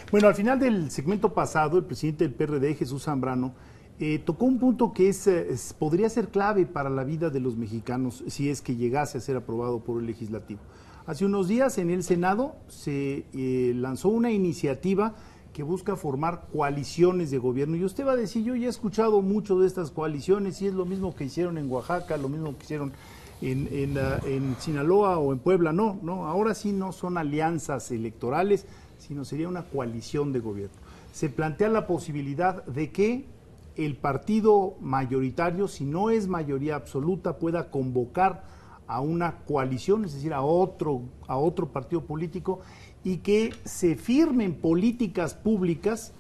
Bueno, al final del segmento pasado, el presidente del PRD, Jesús Zambrano, tocó un punto que podría ser clave para la vida de los mexicanos si es que llegase a ser aprobado por el legislativo. Hace unos días en el Senado se lanzó una iniciativa que busca formar coaliciones de gobierno. Y usted va a decir, yo ya he escuchado mucho de estas coaliciones y es lo mismo que hicieron en Oaxaca, lo mismo que hicieron en Sinaloa o en Puebla. No, ahora sí no son alianzas electorales, sino sería una coalición de gobierno. Se plantea la posibilidad de que el partido mayoritario, si no es mayoría absoluta, pueda convocar a una coalición, es decir, a otro partido político, y que se firmen políticas públicas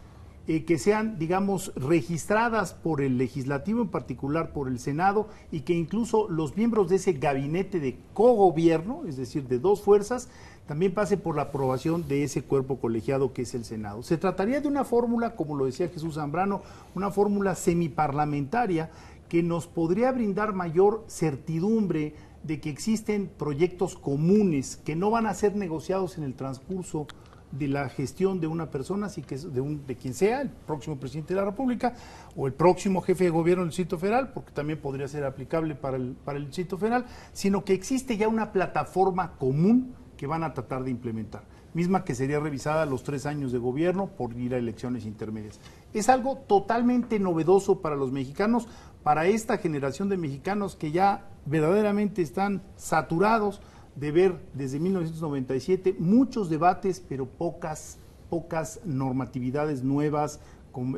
que sean, digamos, registradas por el legislativo, en particular por el Senado, y que incluso los miembros de ese gabinete de cogobierno, es decir, de dos fuerzas, también pase por la aprobación de ese cuerpo colegiado que es el Senado. Se trataría de una fórmula, como lo decía Jesús Zambrano, una fórmula semiparlamentaria que nos podría brindar mayor certidumbre de que existen proyectos comunes que no van a ser negociados en el transcurso de la gestión de una persona, así que es de quien sea, el próximo presidente de la República o el próximo jefe de gobierno del Distrito Federal, porque también podría ser aplicable para el Distrito Federal, sino que existe ya una plataforma común que van a tratar de implementar, misma que sería revisada a los 3 años de gobierno por ir a elecciones intermedias. Es algo totalmente novedoso para los mexicanos, para esta generación de mexicanos que ya verdaderamente están saturados de ver desde 1997 muchos debates, pero pocas normatividades nuevas, con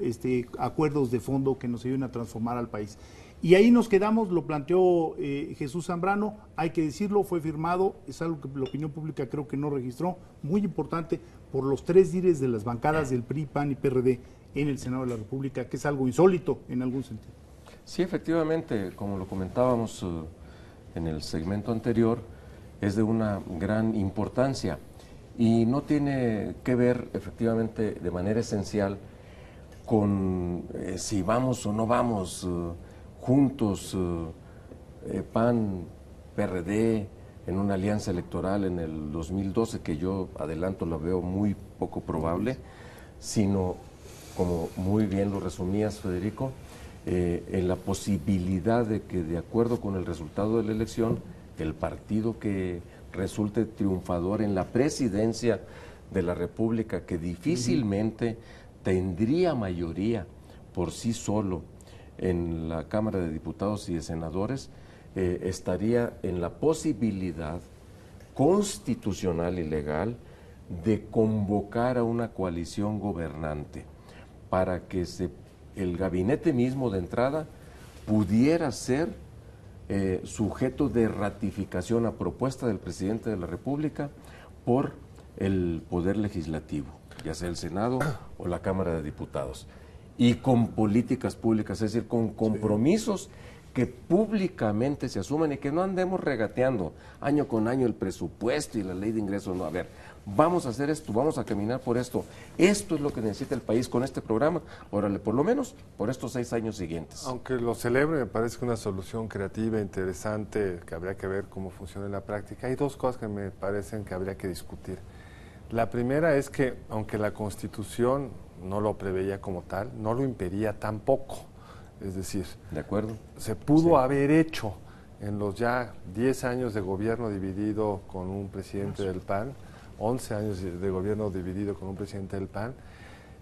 acuerdos de fondo que nos ayuden a transformar al país. Y ahí nos quedamos, lo planteó Jesús Zambrano, hay que decirlo, fue firmado, es algo que la opinión pública creo que no registró, muy importante, por los 3 líderes de las bancadas del PRI, PAN y PRD en el Senado de la República, que es algo insólito en algún sentido. Sí, efectivamente, como lo comentábamos en el segmento anterior, es de una gran importancia y no tiene que ver efectivamente de manera esencial con si vamos o no vamos juntos, PAN, PRD, en una alianza electoral en el 2012, que yo adelanto la veo muy poco probable, sino, como muy bien lo resumías, Federico, en la posibilidad de que, de acuerdo con el resultado de la elección, el partido que resulte triunfador en la presidencia de la República, que difícilmente tendría mayoría por sí solo en la Cámara de Diputados y de Senadores, estaría en la posibilidad constitucional y legal de convocar a una coalición gobernante para que el gabinete mismo de entrada pudiera ser sujeto de ratificación a propuesta del presidente de la República por el Poder Legislativo, ya sea el Senado o la Cámara de Diputados, y con políticas públicas, es decir, con compromisos que públicamente se asuman y que no andemos regateando año con año el presupuesto y la ley de ingresos. No, a ver, vamos a hacer esto, vamos a caminar por esto. Esto es lo que necesita el país con este programa, órale, por lo menos por estos 6 años siguientes. Aunque lo celebre, me parece que una solución creativa, interesante, que habría que ver cómo funciona en la práctica. Hay 2 cosas que me parecen que habría que discutir. La primera es que, aunque la Constitución no lo preveía como tal, no lo impedía tampoco. Es decir, ¿de acuerdo? Se pudo haber hecho en los ya 10 años de gobierno dividido con un presidente del PAN, 11 años de gobierno dividido con un presidente del PAN,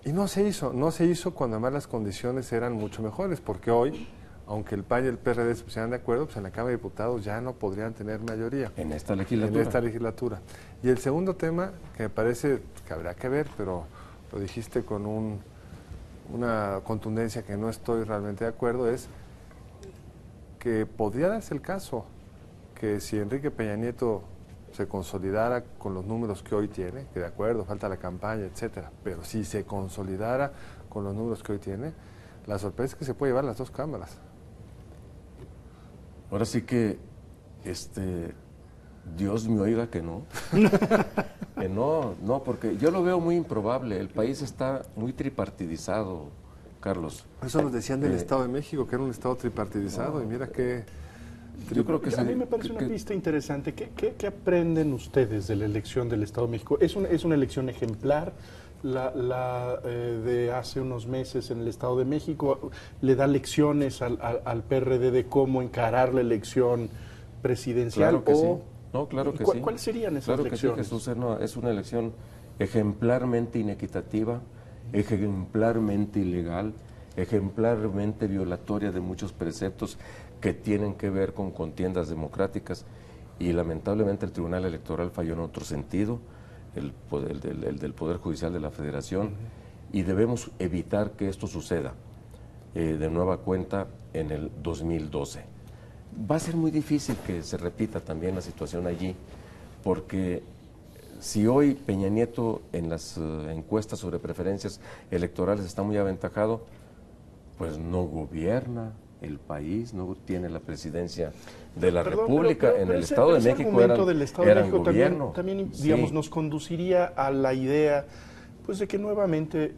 y no se hizo cuando además las condiciones eran mucho mejores, porque hoy, aunque el PAN y el PRD se pusieran de acuerdo, pues en la Cámara de Diputados ya no podrían tener mayoría. En esta legislatura. Y el segundo tema, que me parece que habrá que ver, pero lo dijiste con una contundencia que no estoy realmente de acuerdo, es que podría darse el caso que si Enrique Peña Nieto se consolidara con los números que hoy tiene, que de acuerdo, falta la campaña, etcétera, pero si se consolidara con los números que hoy tiene, la sorpresa es que se puede llevar las 2 cámaras. Ahora sí que, Dios me oiga que no. Que no, porque yo lo veo muy improbable. El país está muy tripartidizado, Carlos. Eso nos decían del Estado de México, que era un Estado tripartidizado, y mira que Yo creo que a mí me parece una pista interesante. ¿Qué aprenden ustedes de la elección del Estado de México? ¿Es una elección ejemplar? La de hace unos meses en el Estado de México le da lecciones al PRD de cómo encarar la elección presidencial. Claro que sí. No, claro que sí. ¿Cuáles serían esas claro lecciones? Que sí, Jesús, es una elección ejemplarmente inequitativa, ejemplarmente ilegal, ejemplarmente violatoria de muchos preceptos que tienen que ver con contiendas democráticas, y lamentablemente el Tribunal Electoral falló en otro sentido, el del Poder Judicial de la Federación, y debemos evitar que esto suceda de nueva cuenta en el 2012. Va a ser muy difícil que se repita también la situación allí, porque si hoy Peña Nieto en las encuestas sobre preferencias electorales está muy aventajado, pues no gobierna el país, no tiene la presidencia de la República. En el Estado de México eran gobierno. También digamos, nos conduciría a la idea pues de que nuevamente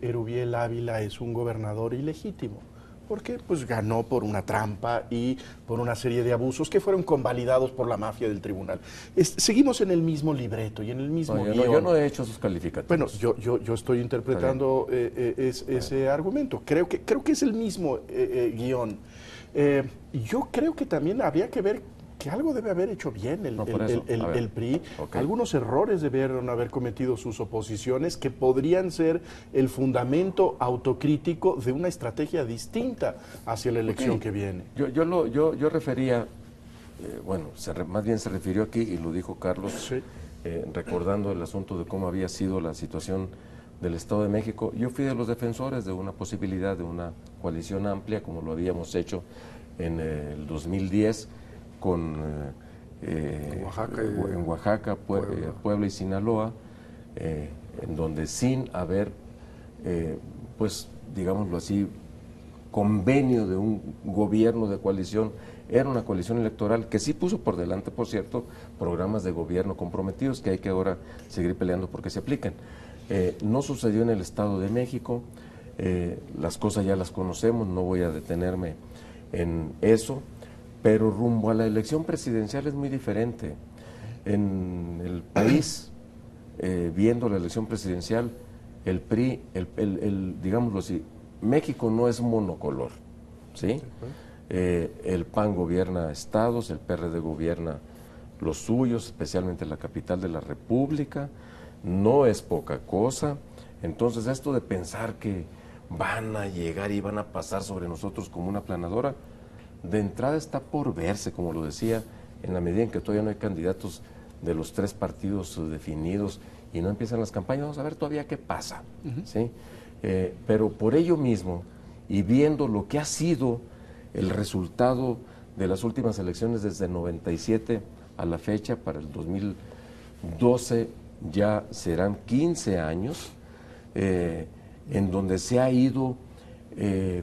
Erubiel Ávila es un gobernador ilegítimo, porque pues ganó por una trampa y por una serie de abusos que fueron convalidados por la mafia del tribunal. Seguimos en el mismo libreto y en el mismo guión. Yo no he hecho esos calificativos. Bueno, yo estoy interpretando ese argumento. Creo que es el mismo guión. Yo creo que también habría que ver que algo debe haber hecho bien el PRI. Okay. Algunos errores debieron haber cometido sus oposiciones que podrían ser el fundamento autocrítico de una estrategia distinta hacia la elección que viene. Yo refería, más bien se refirió aquí, y lo dijo Carlos, sí. Recordando el asunto de cómo había sido la situación del Estado de México. Yo fui de los defensores de una posibilidad de una coalición amplia, como lo habíamos hecho en el 2010, en Oaxaca, Puebla y Sinaloa, en donde sin haber, pues digámoslo así, convenio de un gobierno de coalición, era una coalición electoral que sí puso por delante, por cierto, programas de gobierno comprometidos que hay que ahora seguir peleando porque se apliquen. No sucedió en el Estado de México, las cosas ya las conocemos, no voy a detenerme en eso. Pero rumbo a la elección presidencial es muy diferente. En el país, viendo la elección presidencial, el PRI, digámoslo así, México no es monocolor, ¿sí? El PAN gobierna estados, el PRD gobierna los suyos, especialmente la capital de la República, no es poca cosa. Entonces esto de pensar que van a llegar y van a pasar sobre nosotros como una aplanadora, de entrada está por verse, como lo decía, en la medida en que todavía no hay candidatos de los tres partidos definidos y no empiezan las campañas, vamos a ver todavía qué pasa, ¿sí? Pero por ello mismo, y viendo lo que ha sido el resultado de las últimas elecciones desde el 97 a la fecha, para el 2012 ya serán 15 años, en donde se ha ido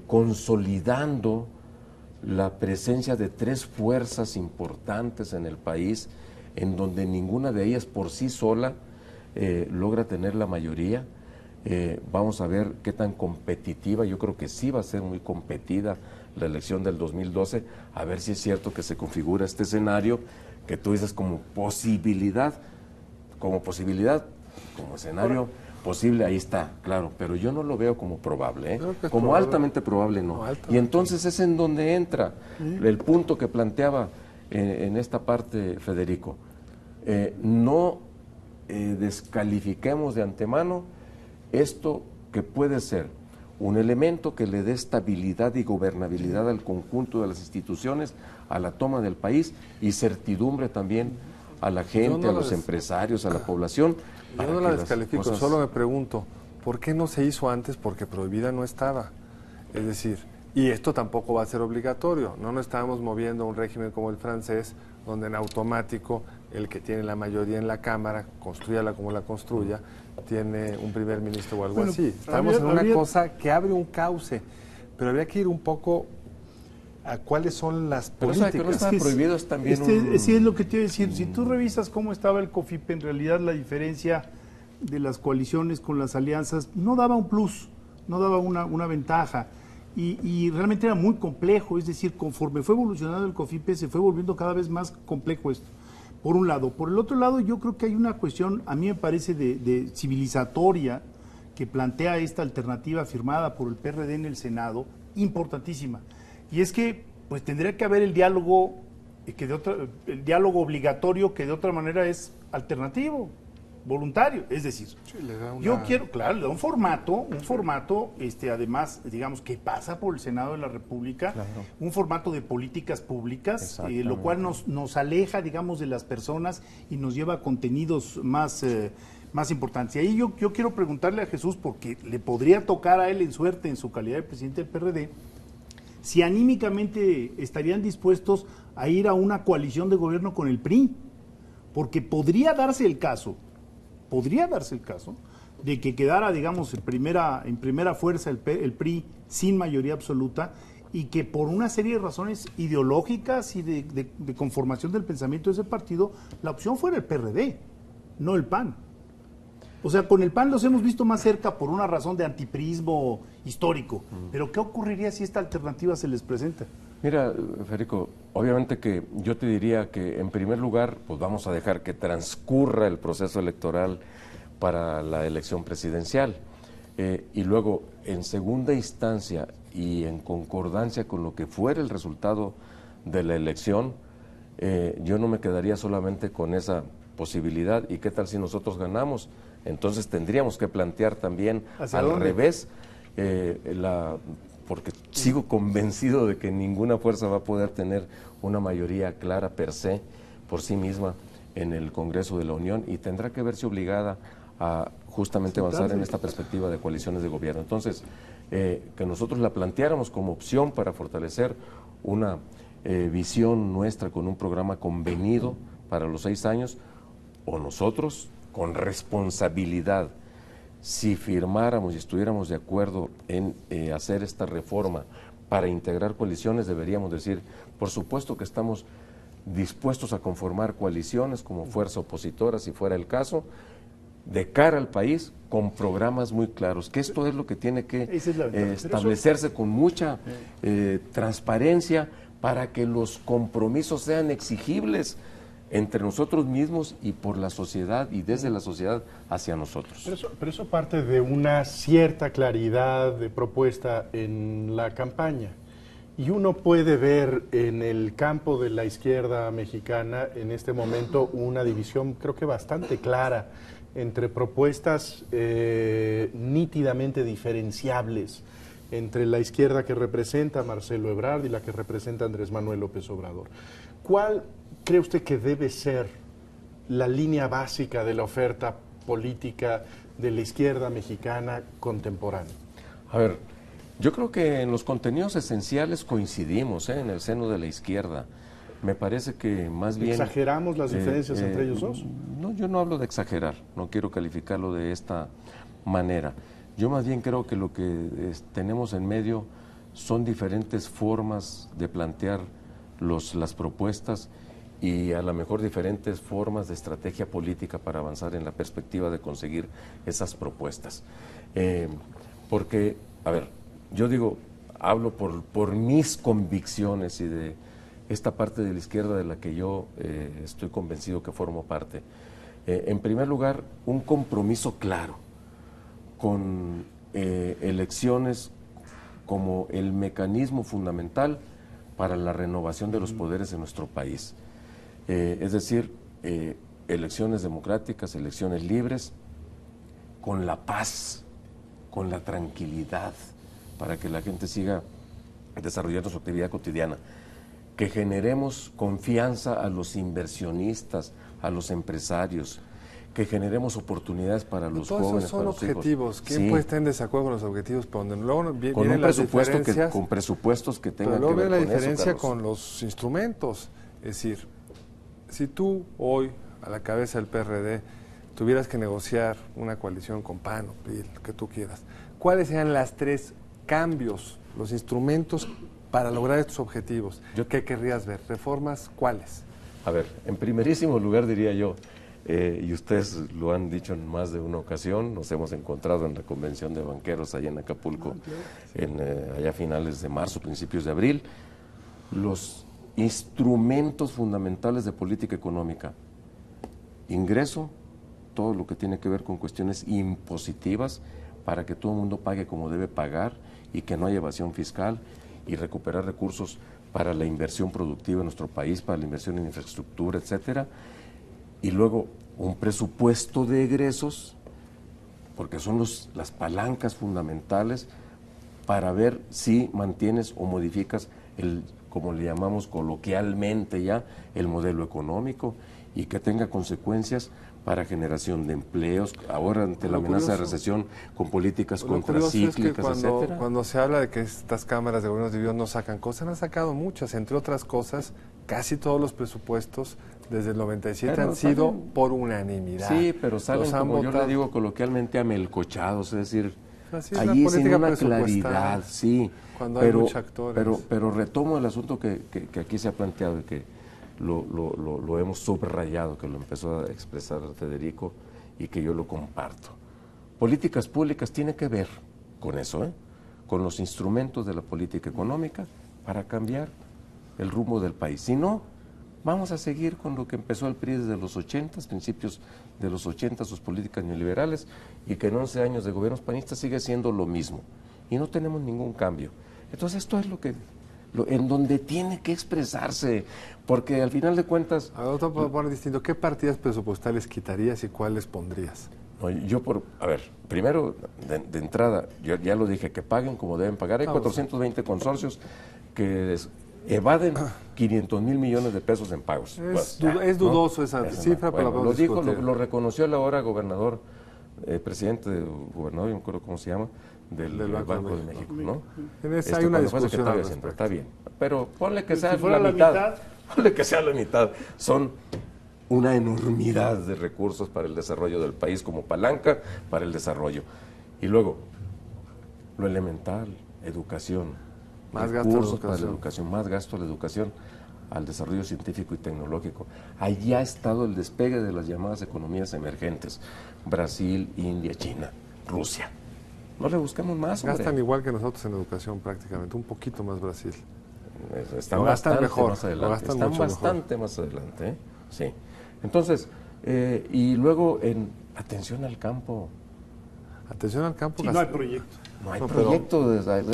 consolidando la presencia de tres fuerzas importantes en el país, en donde ninguna de ellas por sí sola logra tener la mayoría. Vamos a ver qué tan competitiva, yo creo que sí va a ser muy competida la elección del 2012, a ver si es cierto que se configura este escenario que tú dices como posibilidad, como escenario posible, ahí está, claro, pero yo no lo veo como probable, como probable. Altamente probable no. Y entonces es en donde entra el punto que planteaba en esta parte Federico. No descalifiquemos de antemano esto que puede ser un elemento que le dé estabilidad y gobernabilidad al conjunto de las instituciones, a la toma del país y certidumbre también a la gente, a los empresarios, a la población. Yo no la descalifico, solo me pregunto, ¿por qué no se hizo antes? Porque prohibida no estaba. Es decir, y esto tampoco va a ser obligatorio, no nos estamos moviendo a un régimen como el francés, donde en automático el que tiene la mayoría en la Cámara, construyala como la construya, tiene un primer ministro o algo así. Estamos en una cosa que abre un cauce, pero habría que ir un poco a cuáles son las políticas. Pero eso que no está prohibido es también sí, es lo que te iba a decir. Si tú revisas cómo estaba el COFIPE, en realidad la diferencia de las coaliciones con las alianzas no daba un plus, no daba una ventaja. y realmente era muy complejo, es decir, conforme fue evolucionando el COFIPE se fue volviendo cada vez más complejo esto, por un lado. Por el otro lado, yo creo que hay una cuestión, a mí me parece, de civilizatoria, que plantea esta alternativa firmada por el PRD en el Senado, importantísima. Y es que pues tendría que haber el diálogo, el diálogo obligatorio, que de otra manera es alternativo, voluntario, es decir, Sí, le da una... yo quiero, claro, le da un formato, además, digamos, que pasa por el Senado de la República, Claro. un formato de políticas públicas, Exactamente. lo cual nos aleja, digamos, de las personas y nos lleva a contenidos más importantes. Y ahí yo quiero preguntarle a Jesús, porque le podría tocar a él en suerte, en su calidad de presidente del PRD, si anímicamente estarían dispuestos a ir a una coalición de gobierno con el PRI, porque podría darse el caso de que quedara, digamos, en primera fuerza el PRI sin mayoría absoluta, y que por una serie de razones ideológicas y de conformación del pensamiento de ese partido, la opción fuera el PRD, no el PAN. O sea, con el PAN los hemos visto más cerca por una razón de antiprismo histórico, pero ¿qué ocurriría si esta alternativa se les presenta? Mira, Federico, obviamente que yo te diría que en primer lugar, pues vamos a dejar que transcurra el proceso electoral para la elección presidencial. Y luego, en segunda instancia y en concordancia con lo que fuera el resultado de la elección, yo no me quedaría solamente con esa posibilidad. ¿Y qué tal si nosotros ganamos? Entonces tendríamos que plantear también al revés, porque sigo convencido de que ninguna fuerza va a poder tener una mayoría clara per se, por sí misma, en el Congreso de la Unión, y tendrá que verse obligada a justamente avanzar en esta perspectiva de coaliciones de gobierno. Entonces, que nosotros la planteáramos como opción para fortalecer una visión nuestra con un programa convenido para los 6 años, o nosotros, con responsabilidad, si firmáramos y estuviéramos de acuerdo en hacer esta reforma para integrar coaliciones, deberíamos decir, por supuesto que estamos dispuestos a conformar coaliciones como fuerza opositora, si fuera el caso, de cara al país, con programas muy claros, que esto es lo que tiene que establecerse con mucha transparencia para que los compromisos sean exigibles entre nosotros mismos y por la sociedad y desde la sociedad hacia nosotros. Pero eso parte de una cierta claridad de propuesta en la campaña. Y uno puede ver en el campo de la izquierda mexicana en este momento una división, creo que bastante clara, entre propuestas nítidamente diferenciables entre la izquierda que representa Marcelo Ebrard y la que representa Andrés Manuel López Obrador. ¿Cuál cree usted que debe ser la línea básica de la oferta política de la izquierda mexicana contemporánea? A ver, yo creo que en los contenidos esenciales coincidimos en el seno de la izquierda. Me parece que más bien... ¿Exageramos las diferencias entre ellos dos? No, yo no hablo de exagerar, no quiero calificarlo de esta manera. Yo más bien creo que lo que tenemos en medio son diferentes formas de plantear las propuestas y a lo mejor diferentes formas de estrategia política para avanzar en la perspectiva de conseguir esas propuestas. Porque, a ver, yo digo, hablo por mis convicciones y de esta parte de la izquierda de la que yo estoy convencido que formo parte. En primer lugar, un compromiso claro con elecciones como el mecanismo fundamental para la renovación de los poderes de nuestro país. Es decir, elecciones democráticas, elecciones libres, con la paz, con la tranquilidad, para que la gente siga desarrollando su actividad cotidiana. Que generemos confianza a los inversionistas, a los empresarios, que generemos oportunidades para los jóvenes, son para los objetivos. hijos. ¿Quién Sí. puede estar en desacuerdo con los objetivos? Pero donde luego Con vienen un las presupuesto diferencias, con presupuestos que tengan pero luego que ver viene la con eso, diferencia Carlos. con los instrumentos. Es decir, si tú hoy, a la cabeza del PRD, tuvieras que negociar una coalición con PAN o PRI, lo que tú quieras, ¿cuáles serían las 3 cambios, los instrumentos para lograr estos objetivos? ¿Qué querrías ver? ¿Reformas cuáles? A ver, en primerísimo lugar diría yo, y ustedes lo han dicho en más de una ocasión, nos hemos encontrado en la convención de banqueros allá en Acapulco, allá a finales de marzo, principios de abril, los instrumentos fundamentales de política económica, ingreso, todo lo que tiene que ver con cuestiones impositivas para que todo el mundo pague como debe pagar y que no haya evasión fiscal, y recuperar recursos para la inversión productiva en nuestro país, para la inversión en infraestructura, etcétera, y luego un presupuesto de egresos, porque son las palancas fundamentales para ver si mantienes o modificas como le llamamos coloquialmente ya, el modelo económico, y que tenga consecuencias para generación de empleos, ahora ante la amenaza de recesión, con políticas contracíclicas, etcétera. Cuando se habla de que estas cámaras de gobiernos divididos no sacan cosas, han sacado muchas, entre otras cosas, casi todos los presupuestos desde el 97 han sido por unanimidad. Sí, pero salen, como yo le digo coloquialmente, amelcochados, es decir, allí sin una claridad, sí, cuando hay muchos actores. Pero retomo el asunto que aquí se ha planteado y que lo hemos subrayado, que lo empezó a expresar Federico y que yo lo comparto. Políticas públicas tiene que ver con eso, con los instrumentos de la política económica para cambiar el rumbo del país. Si no, vamos a seguir con lo que empezó el PRI desde los 80, principios de los 80, sus políticas neoliberales, y que en 11 años de gobiernos panistas sigue siendo lo mismo y no tenemos ningún cambio. Entonces esto es en donde tiene que expresarse, porque al final de cuentas... Ahora te puedo poner distinto. ¿Qué partidas presupuestales quitarías y cuáles pondrías? No, a ver, primero, de entrada, yo ya lo dije, que paguen como deben pagar. Hay 420 consorcios que evaden 500 mil millones de pesos en pagos. Es dudoso esa cifra, pero lo dijo, lo reconoció el ahora gobernador, presidente del gobernador, yo no recuerdo cómo se llama, del Banco de México, ¿no? Hay una discusión al respecto. Está bien, pero ponle que sea la mitad. Ponle que sea la mitad. Son una enormidad de recursos para el desarrollo del país como palanca para el desarrollo. Y luego, lo elemental, educación. Más gasto para la educación, más gasto a la educación, al desarrollo científico y tecnológico. Allí ha estado el despegue de las llamadas economías emergentes. Brasil, India, China, Rusia. No le busquemos más, hombre. Gastan igual que nosotros en educación prácticamente, un poquito más Brasil. Están bastante más adelante. Están bastante más adelante, sí. Entonces, y luego atención al campo. Atención al campo. Sí, no hay proyecto. No hay proyecto.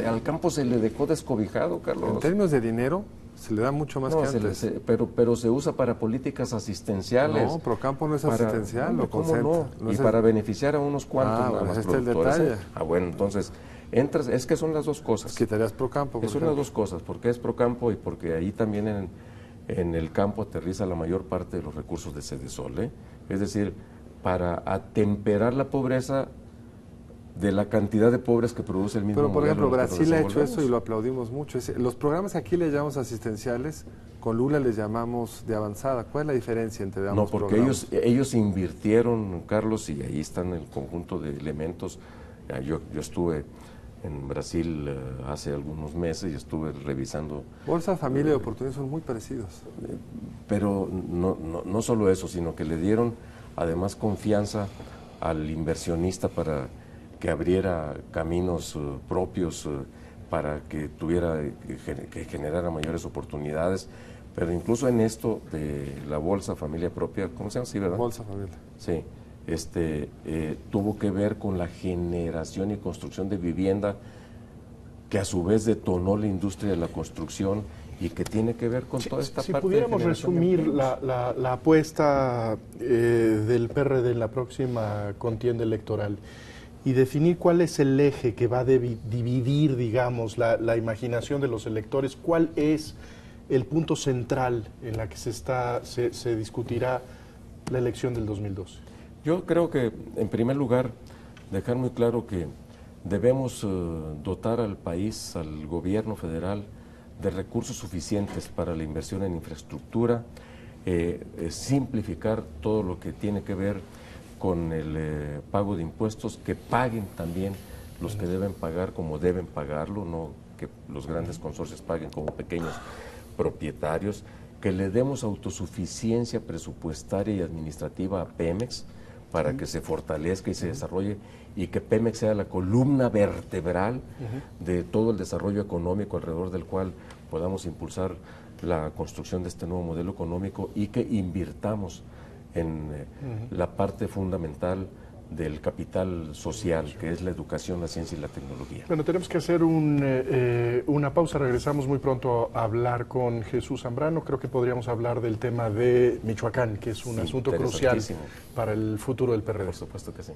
Al campo se le dejó descobijado, Carlos. En términos de dinero, se le da mucho más que antes. Pero se usa para políticas asistenciales. No, Procampo no es asistencial, lo ¿cómo no? Y para beneficiar a unos cuantos nada más productores. El detalle. Bueno, entonces, es que son las dos cosas. Quitarías Procampo. Son las dos cosas, porque es Procampo y porque ahí también en el campo aterriza la mayor parte de los recursos de Sedesol, Es decir, para atemperar la pobreza de la cantidad de pobres que produce el mismo. Pero, por ejemplo, Brasil ha hecho eso y lo aplaudimos mucho. Los programas aquí les llamamos asistenciales, con Lula les llamamos de avanzada. ¿Cuál es la diferencia entre ambos programas? Porque ellos invirtieron, Carlos, y ahí están el conjunto de elementos. Yo estuve en Brasil hace algunos meses y estuve revisando. Bolsa Familia y Oportunidades son muy parecidos. Pero no solo eso, sino que le dieron además confianza al inversionista para que abriera caminos propios para que que generara mayores oportunidades, pero incluso en esto de la Bolsa Familia Propia, ¿cómo se llama? Sí, ¿verdad? Bolsa Familia. Sí, tuvo que ver con la generación y construcción de vivienda, que a su vez detonó la industria de la construcción y que tiene que ver con toda esta parte. Si pudiéramos resumir la apuesta del PRD en la próxima contienda electoral y definir cuál es el eje que va a dividir, digamos, la imaginación de los electores, cuál es el punto central en la que se discutirá la elección del 2012. Yo creo que, en primer lugar, dejar muy claro que debemos dotar al país, al gobierno federal, de recursos suficientes para la inversión en infraestructura, simplificar todo lo que tiene que ver con el pago de impuestos, que paguen también los que deben pagar como deben pagarlo, no que los grandes consorcios paguen como pequeños propietarios, que le demos autosuficiencia presupuestaria y administrativa a Pemex para que se fortalezca y se desarrolle, y que Pemex sea la columna vertebral de todo el desarrollo económico alrededor del cual podamos impulsar la construcción de este nuevo modelo económico, y que invirtamos en la parte fundamental del capital social, que es la educación, la ciencia y la tecnología. Bueno, tenemos que hacer una pausa. Regresamos muy pronto a hablar con Jesús Zambrano. Creo que podríamos hablar del tema de Michoacán, que es un asunto crucial para el futuro del PRD. Por supuesto que sí.